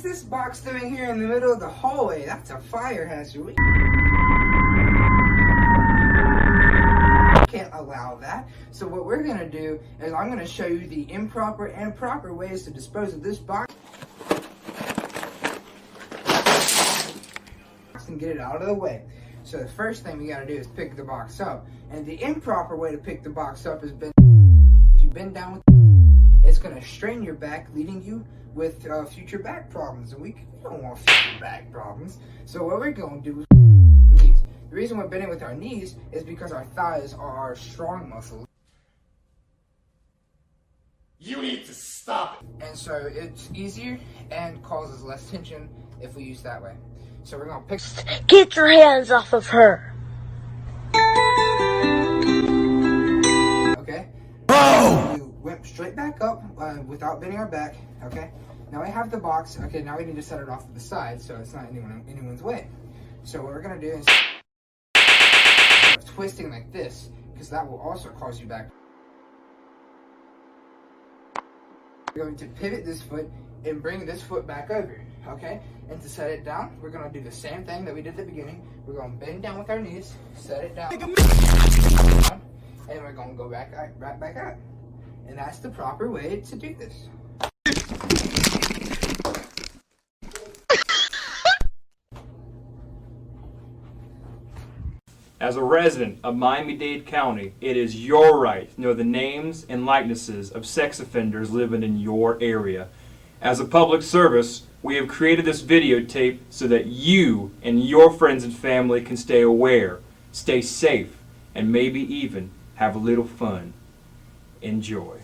this box doing here in the middle of the hallway? That's a fire hazard. We can't allow that. So what we're gonna do is I'm gonna show you the improper and proper ways to dispose of this box and get it out of the way. So the first thing we gotta do is pick the box up. And the improper way to pick the box up is if you bend down with it's gonna strain your back, leaving you with future back problems. And we don't want future back problems. So what we're gonna do is knees. The reason we're bending with our knees is because our thighs are our strong muscles. You need to stop it. And so it's easier and causes less tension if we use that way. So we're gonna pick. Get your hands off of her. Okay. Oh! You went straight back up without bending our back. Okay. Now we have the box. Okay. Now we need to set it off to the side so it's not anyone's way. So what we're gonna do is twisting like this, because that will also cause you back. We're going to pivot this foot and bring this foot back over, okay? And to set it down, we're gonna do the same thing that we did at the beginning. We're gonna bend down with our knees, set it down, and we're gonna go right back up. And that's the proper way to do this. As a resident of Miami-Dade County, it is your right to know the names and likenesses of sex offenders living in your area. As a public service, we have created this videotape so that you and your friends and family can stay aware, stay safe, and maybe even have a little fun. Enjoy.